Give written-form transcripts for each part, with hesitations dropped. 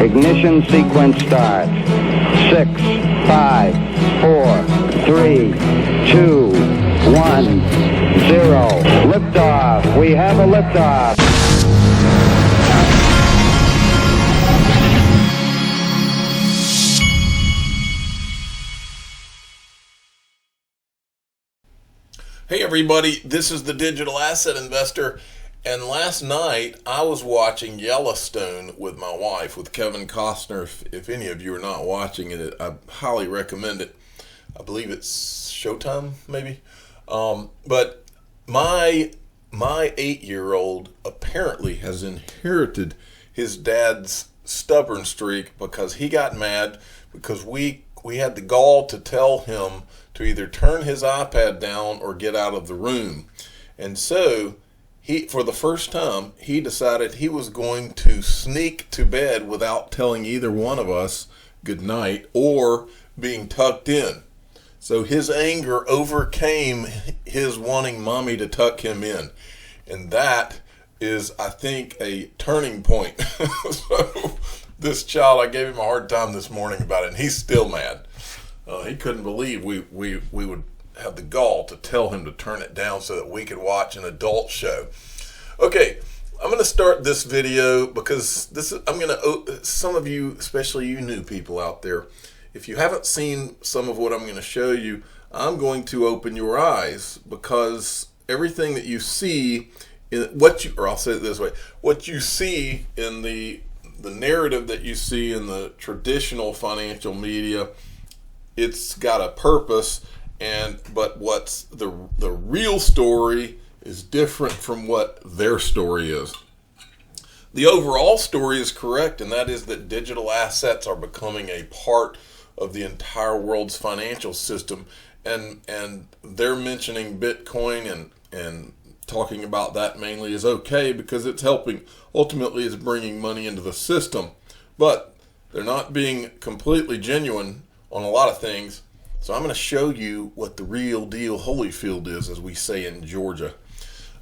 Ignition sequence starts. 6, 5, 4, 3, 2, 1, 0. Liftoff. We have a liftoff. Hey everybody, this is the Digital Asset Investor, and last night I was watching Yellowstone with my wife, with Kevin Costner. If any of you are not watching it, I highly recommend it. I believe it's Showtime, maybe. But my 8-year-old apparently has inherited his dad's stubborn streak, because he got mad because we had the gall to tell him to either turn his iPad down or get out of the room. And so he, for the first time, he decided he was going to sneak to bed without telling either one of us good night or being tucked in. So his anger overcame his wanting mommy to tuck him in. And that is, I think, a turning point. So this child, I gave him a hard time this morning about it, and he's still mad. He couldn't believe we would have the gall to tell him to turn it down so that we could watch an adult show. Okay, I'm going to start this video because some of you, especially you new people out there, if you haven't seen some of what I'm going to show you, I'm going to open your eyes, because everything that you see I'll say it this way, what you see in the narrative that you see in the traditional financial media, it's got a purpose, but what's the real story is different from what their story is. The overall story is correct, and that is that digital assets are becoming a part of the entire world's financial system, and they're mentioning Bitcoin and talking about that mainly is okay because it's helping, ultimately it's bringing money into the system, but they're not being completely genuine on a lot of things. So I'm going to show you what the real deal Holyfield is, as we say in Georgia.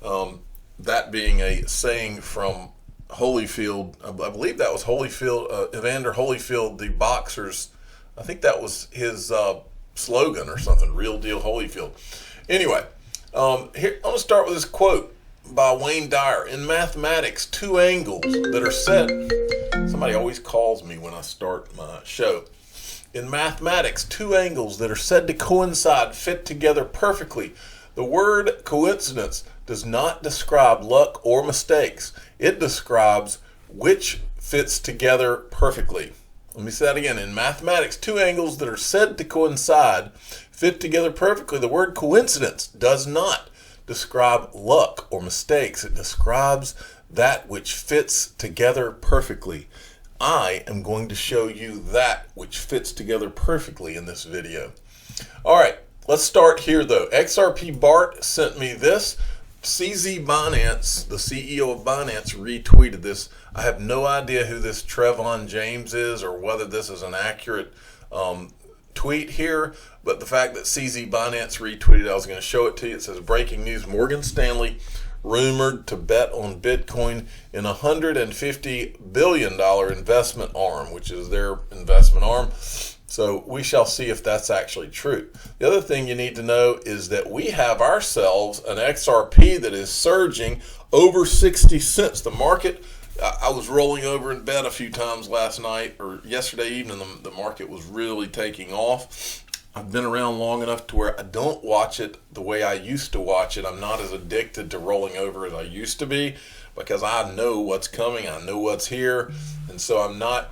That being a saying from Holyfield, I believe that was Holyfield, Evander Holyfield, the boxer's, I think that was his slogan or something, real deal Holyfield. Anyway, here, I'm going to start with this quote by Wayne Dyer. In mathematics, two angles that are set, somebody always calls me when I start my show. In mathematics, two angles that are said to coincide fit together perfectly. The word coincidence does not describe luck or mistakes. It describes which fits together perfectly. Let me say that again. In mathematics, two angles that are said to coincide fit together perfectly. The word coincidence does not describe luck or mistakes. It describes that which fits together perfectly. I am going to show you that which fits together perfectly in this video. All right, let's start here though. XRP Bart sent me this. CZ Binance, the CEO of Binance, retweeted this. I have no idea who this Trevon James is or whether this is an accurate tweet here, but the fact that CZ Binance retweeted, I was going to show it to you. It says, breaking news, Morgan Stanley rumored to bet on Bitcoin in a $150 billion investment arm, which is their investment arm. So we shall see if that's actually true. The other thing you need to know is that we have ourselves an XRP that is surging over 60 cents. The market, I was rolling over in bed a few times last night or yesterday evening. The market was really taking off. I've been around long enough to where I don't watch it the way I used to watch it. I'm not as addicted to rolling over as I used to be, because I know what's coming. I know what's here. And so I'm not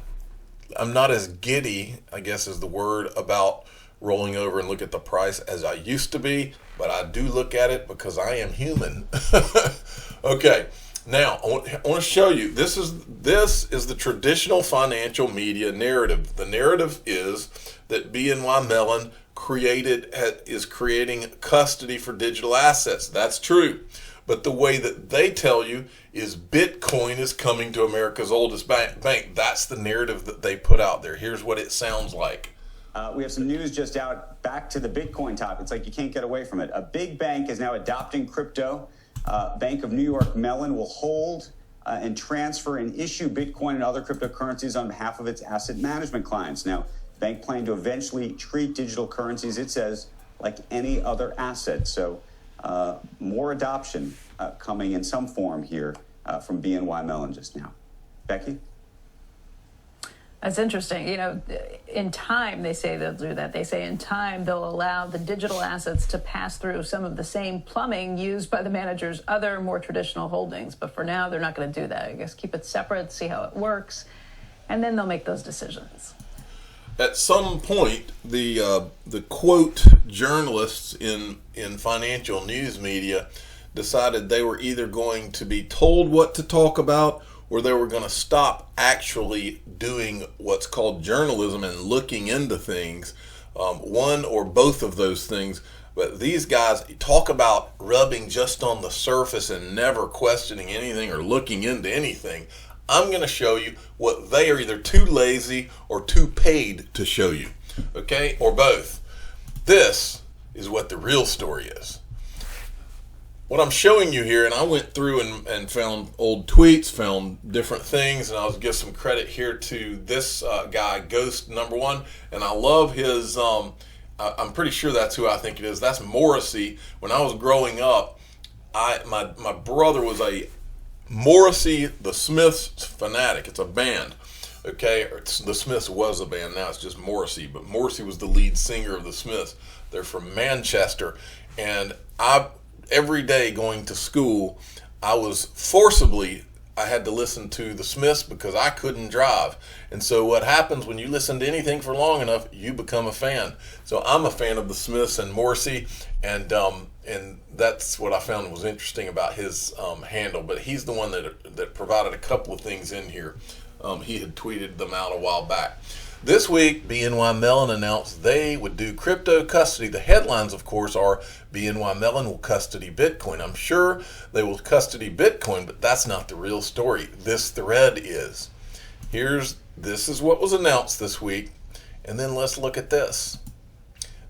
as giddy, I guess is the word, about rolling over and look at the price as I used to be, but I do look at it because I am human. Okay. Now, I want to show you, this is the traditional financial media narrative. The narrative is that BNY Mellon is creating custody for digital assets. That's true. But the way that they tell you is Bitcoin is coming to America's oldest bank. That's the narrative that they put out there. Here's what it sounds like. We have some news just out, back to the Bitcoin topic. It's like you can't get away from it. A big bank is now adopting crypto. Bank of New York Mellon will hold and transfer and issue Bitcoin and other cryptocurrencies on behalf of its asset management clients. Now, the bank planned to eventually treat digital currencies, it says, like any other asset. So more adoption coming in some form here from BNY Mellon just now. Becky? That's interesting. You know, in time, they say they'll do that. They say in time, they'll allow the digital assets to pass through some of the same plumbing used by the manager's other more traditional holdings. But for now, they're not going to do that. I guess keep it separate, see how it works, and then they'll make those decisions. At some point, the quote journalists in financial news media decided they were either going to be told what to talk about or they were going to stop actually doing what's called journalism and looking into things, one or both of those things. But these guys talk about rubbing just on the surface and never questioning anything or looking into anything. I'm going to show you what they are either too lazy or too paid to show you, okay, or both. This is what the real story is. What I'm showing you here, and I went through and found old tweets, found different things, and I'll give some credit here to this guy, Ghost Number One, and I love his, I'm pretty sure that's who I think it is. That's Morrissey. When I was growing up, my brother was a Morrissey the Smiths fanatic. It's a band, okay? The Smiths was a band, now it's just Morrissey, but Morrissey was the lead singer of the Smiths. They're from Manchester, and every day going to school, I had to listen to the Smiths because I couldn't drive. And so what happens when you listen to anything for long enough, you become a fan. So I'm a fan of the Smiths and Morrissey, and that's what I found was interesting about his handle. But he's the one that provided a couple of things in here. He had tweeted them out a while back. This week, BNY Mellon announced they would do crypto custody. The headlines, of course, are BNY Mellon will custody Bitcoin. I'm sure they will custody Bitcoin, but that's not the real story. This thread is. This is what was announced this week, and then let's look at this.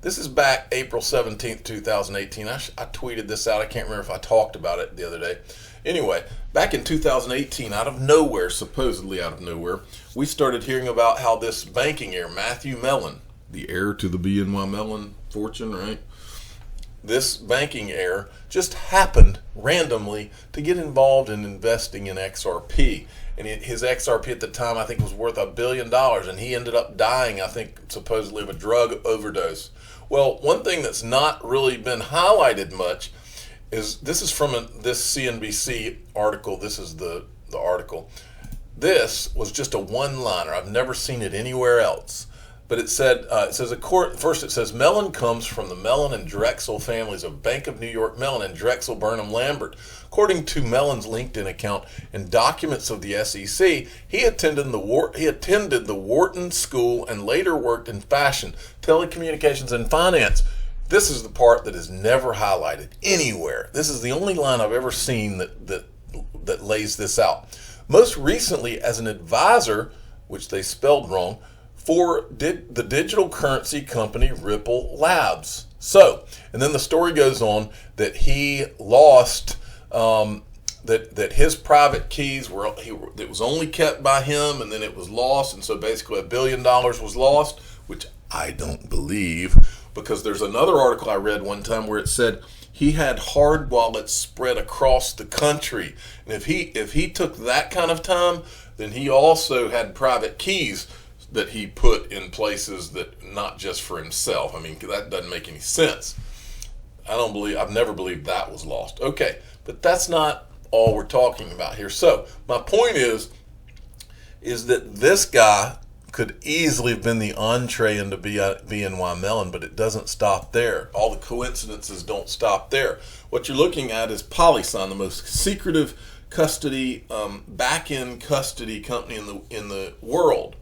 This is back April 17th, 2018. I tweeted this out. I can't remember if I talked about it the other day. Anyway, back in 2018, out of nowhere, supposedly out of nowhere, we started hearing about how this banking heir, Matthew Mellon, the heir to the BNY Mellon fortune, right? This banking heir just happened randomly to get involved in investing in XRP. And his XRP at the time, I think, was worth $1 billion, and he ended up dying, I think, supposedly of a drug overdose. Well, one thing that's not really been highlighted much is this is from this CNBC article. This is the article. This was just a one-liner. I've never seen it anywhere else. But it says first it says Mellon comes from the Mellon and Drexel families of Bank of New York Mellon and Drexel Burnham Lambert. According to Mellon's LinkedIn account and documents of the SEC, he attended the Wharton School and later worked in fashion, telecommunications, and finance. This is the part that is never highlighted anywhere. This is the only line I've ever seen that lays this out. Most recently, as an advisor, which they spelled wrong, for the digital currency company Ripple Labs. So, and then the story goes on that he lost, that his private keys it was only kept by him, and then it was lost, and so basically $1 billion was lost, which I don't believe, because there's another article I read one time where it said he had hard wallets spread across the country, and if he took that kind of time, then he also had private keys that he put in places that not just for himself. I mean, that doesn't make any sense. I've never believed that was lost. Okay, but that's not all we're talking about here. So my point is that this guy could easily have been the entree into BNY Mellon, but it doesn't stop there. All the coincidences don't stop there. What you're looking at is Polysign, the most secretive custody, back-end custody company in the world.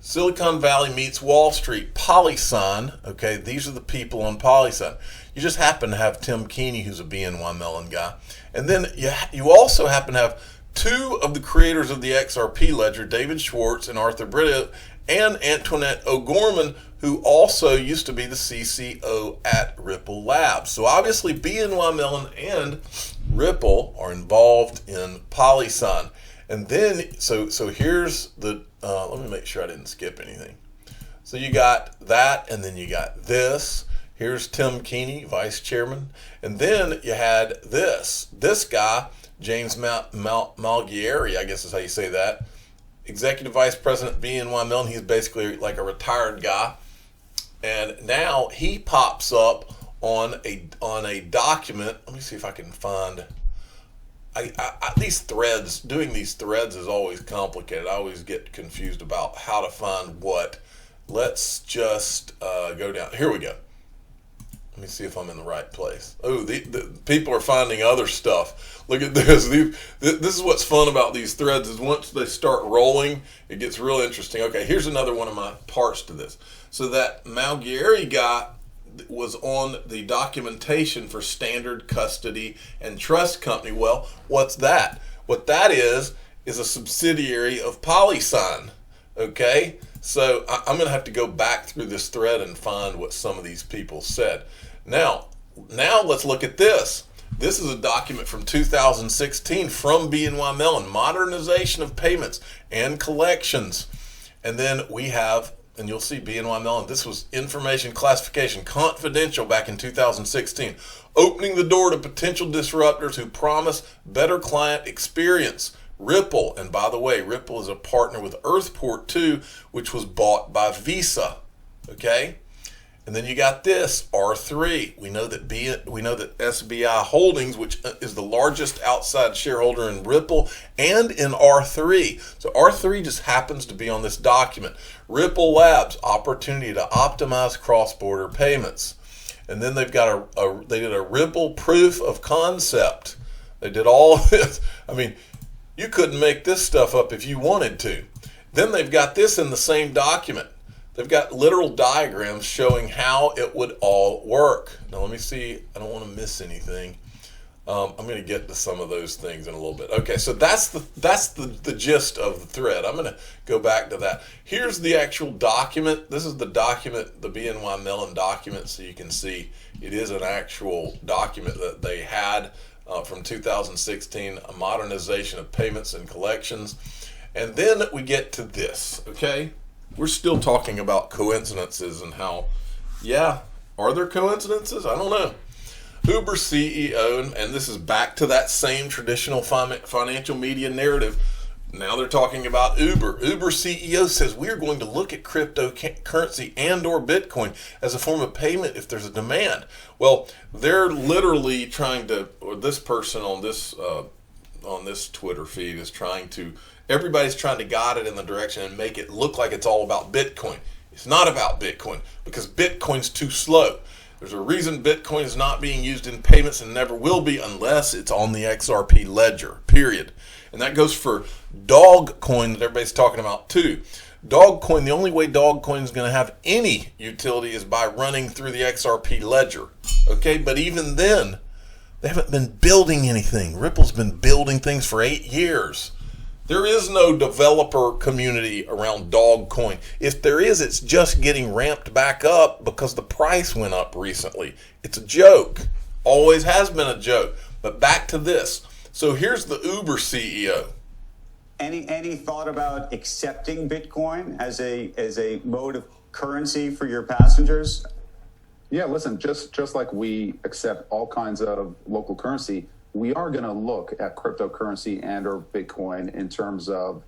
Silicon Valley meets Wall Street. Polysign, okay, these are the people on Polysign. You just happen to have Tim Keeney, who's a BNY Mellon guy. And then you also happen to have two of the creators of the XRP ledger, David Schwartz and Arthur Brito, and Antoinette O'Gorman, who also used to be the CCO at Ripple Labs. So obviously BNY Mellon and Ripple are involved in PolySign. And then, so here's the, let me make sure I didn't skip anything. So you got that, and then you got this. Here's Tim Keeney, vice chairman. And then you had this guy, James Malgieri, I guess is how you say that, executive vice president, BNY Mellon. He's basically like a retired guy. And now he pops up on a document. Let me see if I can find. These threads, doing these threads is always complicated. I always get confused about how to find what. Let's just go down. Here we go. Let me see if I'm in the right place. Oh, the people are finding other stuff. Look at this. This is what's fun about these threads is once they start rolling, it gets real interesting. Okay, here's another one of my parts to this. So that Malgieri guy was on the documentation for Standard Custody and Trust Company. Well, what's that? What that is a subsidiary of PolySign. Okay, so I'm going to have to go back through this thread and find what some of these people said. Now let's look at this. This is a document from 2016 from BNY Mellon, modernization of payments and collections. And then we have, and you'll see BNY Mellon, this was information classification, confidential back in 2016, opening the door to potential disruptors who promise better client experience. Ripple, and by the way, Ripple is a partner with Earthport too, which was bought by Visa. Okay, and then you got this R3. We know that SBI Holdings, which is the largest outside shareholder in Ripple and in R3. So R3 just happens to be on this document. Ripple Labs, opportunity to optimize cross-border payments, and then they've got they did a Ripple proof of concept. They did all of this. I mean, you couldn't make this stuff up if you wanted to. Then they've got this in the same document. They've got literal diagrams showing how it would all work. Now let me see. I don't want to miss anything. I'm going to get to some of those things in a little bit. Okay, so that's the gist of the thread. I'm going to go back to that. Here's the actual document. This is the document, the BNY Mellon document, so you can see it is an actual document that they had from 2016, a modernization of payments and collections. And then we get to this, okay? We're still talking about coincidences and how, yeah, are there coincidences? I don't know. Uber CEO, and this is back to that same traditional financial media narrative. Now they're talking about Uber. Uber CEO says we're going to look at cryptocurrency and or Bitcoin as a form of payment if there's a demand. Well, they're literally trying to, or this person on this Twitter feed is trying to, everybody's trying to guide it in the direction and make it look like it's all about Bitcoin. It's not about Bitcoin because Bitcoin's too slow. There's a reason Bitcoin is not being used in payments and never will be unless it's on the XRP ledger, period. And that goes for Dogcoin that everybody's talking about too. Dogcoin, the only way Dogcoin is going to have any utility is by running through the XRP ledger. Okay, but even then, they haven't been building anything. Ripple's been building things for 8 years. There is no developer community around Dogcoin. If there is, it's just getting ramped back up because the price went up recently. It's a joke. Always has been a joke. But back to this. So here's the Uber CEO. Any thought about accepting Bitcoin as a mode of currency for your passengers? Yeah, listen, just like we accept all kinds of local currency, we are going to look at cryptocurrency and or Bitcoin in terms of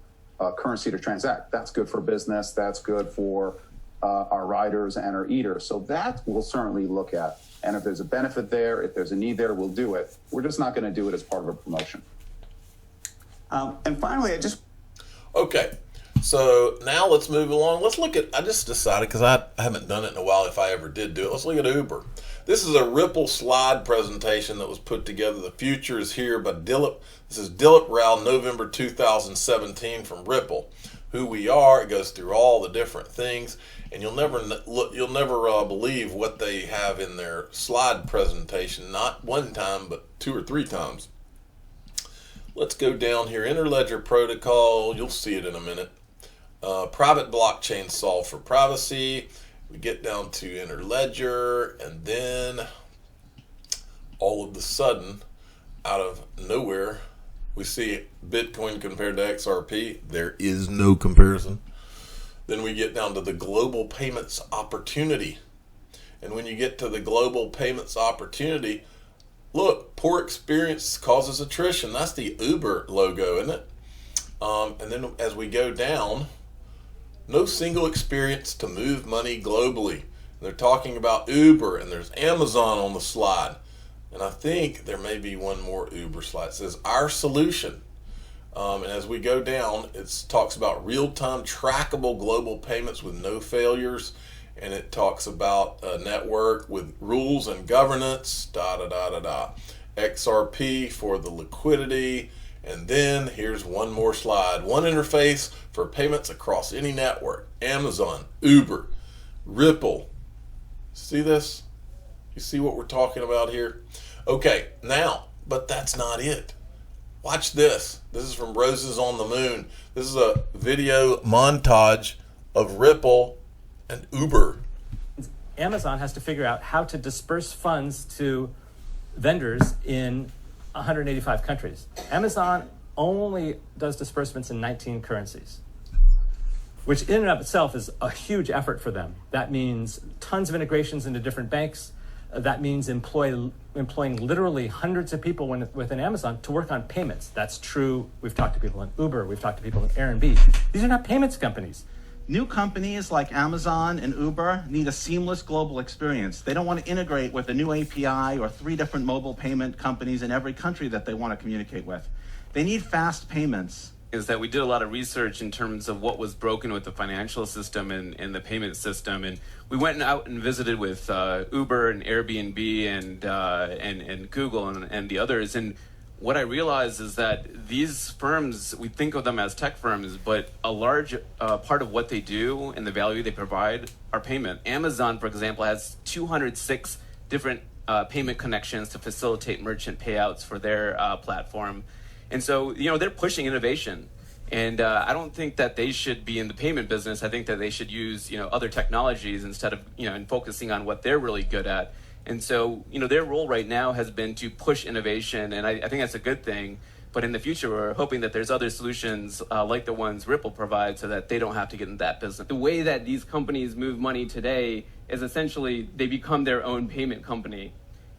currency to transact. That's good for business. That's good for our riders and our eaters. So that we'll certainly look at. And if there's a benefit there, if there's a need there, we'll do it. We're just not going to do it as part of a promotion. And finally, Okay, so now let's move along. Let's look at, I just decided, because I haven't done it in a while if I ever did do it, let's look at Uber. This is a Ripple slide presentation that was put together. The future is here by Dilip. This is Dilip Rao, November 2017 from Ripple. Who we are, it goes through all the different things, and you'll never believe what they have in their slide presentation, not one time, but 2 or 3 times. Let's go down here, Interledger Protocol, you'll see it in a minute. Private blockchain solved for privacy, We get down to Interledger, and then all of a sudden, out of nowhere, we see Bitcoin compared to XRP. There is no comparison. Then we get down to the global payments opportunity. And when you get to the global payments opportunity, look, poor experience causes attrition. That's the Uber logo, isn't it? And then as we go down, no single experience to move money globally. And they're talking about Uber, and there's Amazon on the slide. And I think there may be one more Uber slide. It says our solution. And as we go down, it talks about real-time trackable global payments with no failures. And it talks about a network with rules and governance, XRP for the liquidity. And then here's one more slide. One interface for payments across any network. Amazon, Uber, Ripple. See this? You see what we're talking about here? Okay, now, but that's not it. Watch this. This is from Roses on the Moon. This is a video montage of Ripple and Uber. Amazon has to figure out how to disperse funds to vendors in 185 countries. Amazon only does disbursements in 19 currencies, which in and of itself is a huge effort for them. That means tons of integrations into different banks. That means employing literally hundreds of people within Amazon to work on payments. That's true. We've talked to people in Uber. We've talked to people in Airbnb. These are not payments companies. New companies like Amazon and Uber need a seamless global experience. They don't want to integrate with a new API or 3 different mobile payment companies in every country that they want to communicate with. They need fast payments. Is that we did a lot of research in terms of what was broken with the financial system and the payment system, and we went out and visited with Uber and Airbnb and Google and the others. And what I realized is that these firms, we think of them as tech firms, but a large part of what they do and the value they provide are payment. Amazon, for example, has 206 different payment connections to facilitate merchant payouts for their platform. And so, they're pushing innovation. And I don't think that they should be in the payment business. I think that they should use, other technologies instead of, and focusing on what they're really good at. And so, their role right now has been to push innovation. And I think that's a good thing. But in the future, we're hoping that there's other solutions like the ones Ripple provides so that they don't have to get in that business. The way that these companies move money today is essentially they become their own payment company.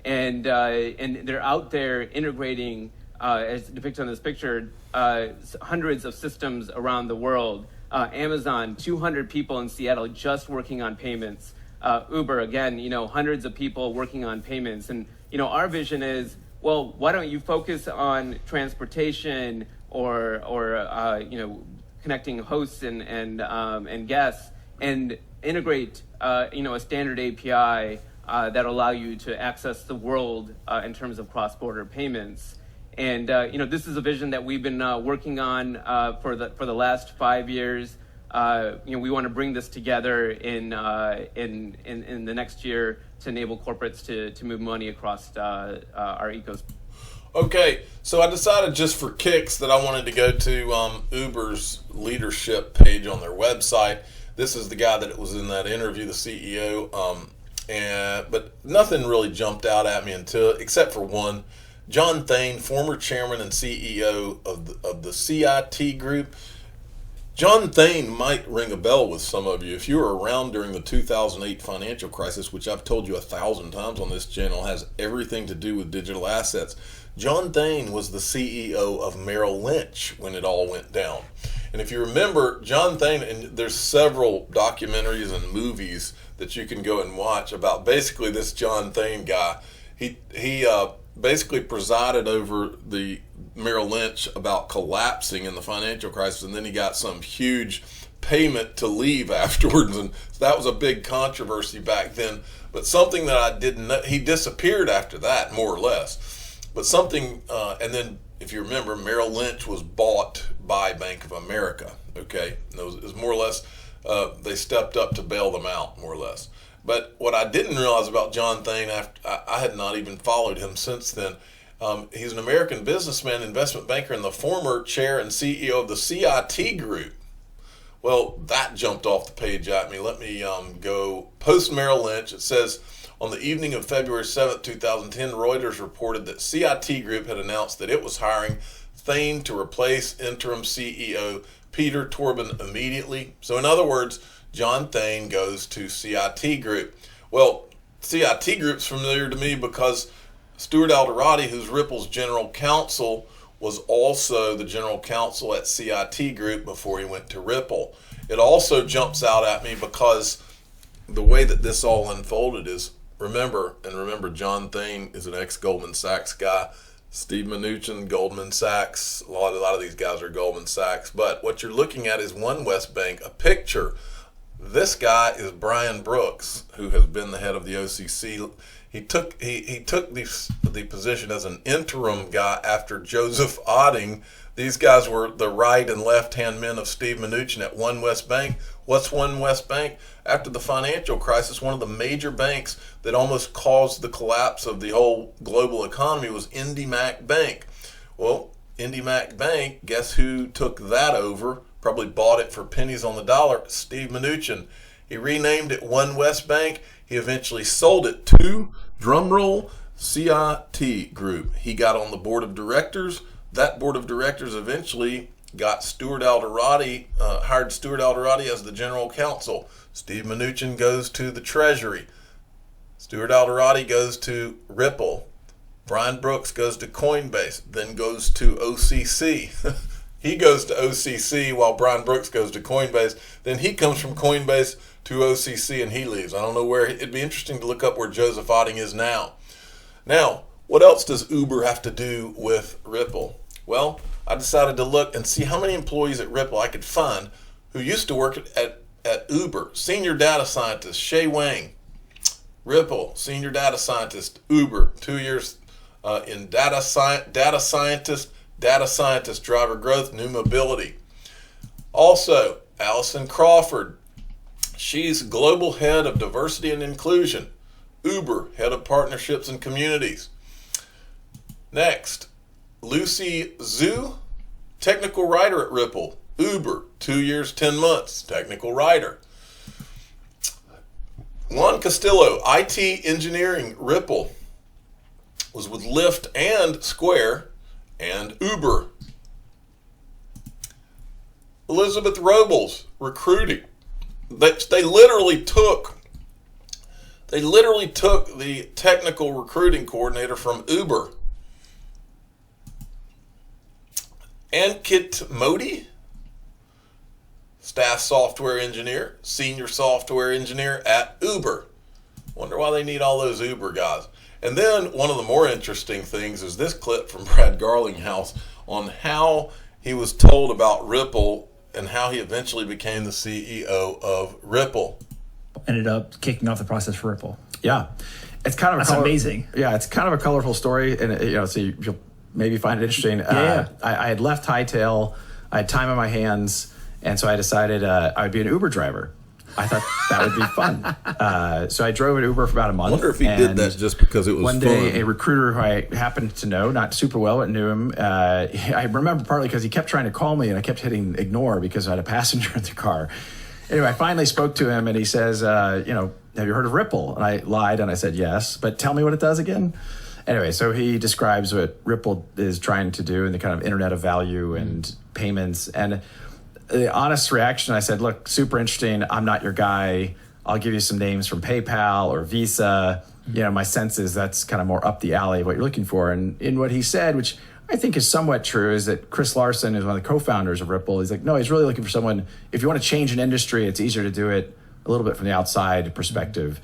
And they're out there integrating as depicted on this picture, hundreds of systems around the world. Amazon, 200 people in Seattle just working on payments. Uber, again, hundreds of people working on payments. And, our vision is, well, why don't you focus on transportation or connecting hosts and guests and integrate, a standard API that allow you to access the world in terms of cross-border payments. And this is a vision that we've been working on for the last 5 years. We want to bring this together in the next year to enable corporates to move money across our ecosystem. Okay, so I decided just for kicks that I wanted to go to Uber's leadership page on their website. This is the guy that was in that interview, the CEO. But nothing really jumped out at me except for one. John Thain, former chairman and CEO of the CIT Group. John Thain might ring a bell with some of you. If you were around during the 2008 financial crisis, which I've told you 1,000 times on this channel, has everything to do with digital assets. John Thain was the CEO of Merrill Lynch when it all went down. And if you remember, John Thain, and there's several documentaries and movies that you can go and watch about basically this John Thain guy. He basically presided over the Merrill Lynch about collapsing in the financial crisis, and then he got some huge payment to leave afterwards, and that was a big controversy back then. But something that I didn't know, he disappeared after that, more or less. But something, and then if you remember, Merrill Lynch was bought by Bank of America, okay? And it was more or less, they stepped up to bail them out, more or less. But what I didn't realize about John Thain, I had not even followed him since then. He's an American businessman, investment banker, and the former chair and CEO of the CIT Group. Well, that jumped off the page at me. Let me go post Merrill Lynch. It says, on the evening of February 7th, 2010, Reuters reported that CIT Group had announced that it was hiring Thain to replace interim CEO Peter Torbin immediately. So in other words, John Thain goes to CIT Group. Well, CIT Group's familiar to me because Stuart Alderoty, who's Ripple's general counsel, was also the general counsel at CIT Group before he went to Ripple. It also jumps out at me because the way that this all unfolded is, remember John Thain is an ex-Goldman Sachs guy. Steve Mnuchin, Goldman Sachs, a lot of these guys are Goldman Sachs. But what you're looking at is One West Bank, a picture. This guy is Brian Brooks, who has been the head of the OCC. He took the position as an interim guy after Joseph Otting. These guys were the right and left-hand men of Steve Mnuchin at One West Bank. What's One West Bank? After the financial crisis, one of the major banks that almost caused the collapse of the whole global economy was IndyMac Bank. Well, IndyMac Bank, guess who took that over? Probably bought it for pennies on the dollar, Steve Mnuchin. He renamed it One West Bank. He eventually sold it to, drumroll, CIT Group. He got on the board of directors. That board of directors eventually got Stuart Alderoty, hired Stuart Alderoty as the general counsel. Steve Mnuchin goes to the Treasury. Stuart Alderoty goes to Ripple. Brian Brooks goes to Coinbase, then goes to OCC. He goes to OCC while Brian Brooks goes to Coinbase. Then he comes from Coinbase to OCC and he leaves. I don't know where. It'd be interesting to look up where Joseph Otting is now. Now, what else does Uber have to do with Ripple? Well, I decided to look and see how many employees at Ripple I could find who used to work at Uber. Senior data scientist Shay Wang, Ripple. Senior data scientist, Uber. 2 years in data scientist, driver growth, new mobility. Also, Allison Crawford. She's global head of diversity and inclusion. Uber, head of partnerships and communities. Next, Lucy Zhu, technical writer at Ripple. Uber, 2 years, 10 months, technical writer. Juan Castillo, IT engineering, Ripple, was with Lyft and Square and Uber. Elizabeth Robles, recruiting. They literally took the technical recruiting coordinator from Uber. Ankit Modi, staff software engineer, senior software engineer at Uber. Wonder why they need all those Uber guys. And then one of the more interesting things is this clip from Brad Garlinghouse on how he was told about Ripple and how he eventually became the CEO of Ripple. Ended up kicking off the process for Ripple. Yeah, it's kind of amazing. Yeah, it's kind of a colorful story, and so you'll maybe find it interesting. Yeah. I had left Hightail, I had time on my hands, and so I decided I would be an Uber driver. I thought that would be fun. So I drove an Uber for about a month. I wonder if he did that just because it was one day, a recruiter who I happened to know, not super well, but knew him. I remember partly because he kept trying to call me, and I kept hitting ignore because I had a passenger in the car. Anyway, I finally spoke to him, and he says, have you heard of Ripple? And I lied, and I said yes, but tell me what it does again. Anyway, so he describes what Ripple is trying to do in the kind of internet of value and payments. And the honest reaction, I said, look, super interesting. I'm not your guy. I'll give you some names from PayPal or Visa. My sense is that's kind of more up the alley of what you're looking for. And in what he said, which I think is somewhat true, is that Chris Larson is one of the co-founders of Ripple. He's like, no, he's really looking for someone, if you want to change an industry, it's easier to do it a little bit from the outside perspective.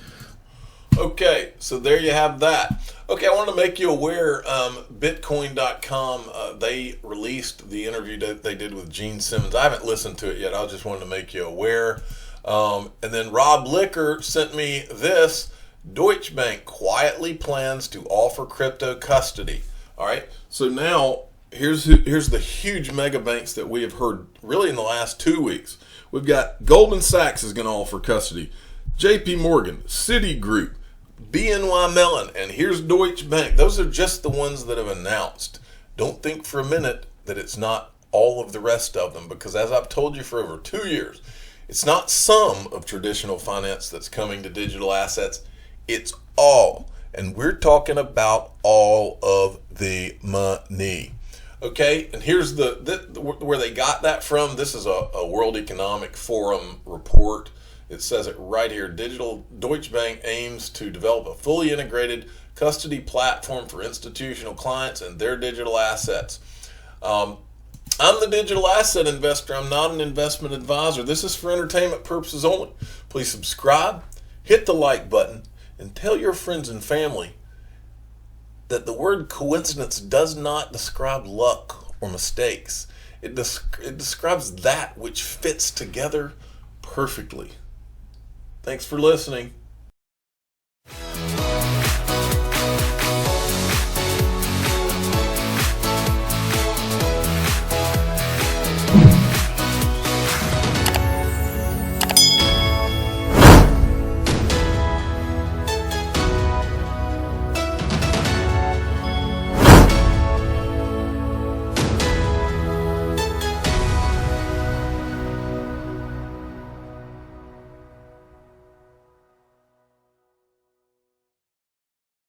Okay, so there you have that. Okay, I want to make you aware, Bitcoin.com, they released the interview that they did with Gene Simmons. I haven't listened to it yet. I just wanted to make you aware. And then Rob Licker sent me this. Deutsche Bank quietly plans to offer crypto custody. All right, so now here's the huge mega banks that we have heard really in the last 2 weeks. We've got Goldman Sachs is going to offer custody, JP Morgan, Citigroup, BNY Mellon, and here's Deutsche Bank. Those are just the ones that have announced. Don't think for a minute that it's not all of the rest of them, because as I've told you for over 2 years, it's not some of traditional finance that's coming to digital assets, it's all. And we're talking about all of the money. Okay, and here's where they got that from. This is a World Economic Forum report. It says it right here. Deutsche Bank aims to develop a fully integrated custody platform for institutional clients and their digital assets. I'm the digital asset investor. I'm not an investment advisor. This is for entertainment purposes only. Please subscribe, hit the like button, and tell your friends and family that the word coincidence does not describe luck or mistakes. It describes that which fits together perfectly. Thanks for listening.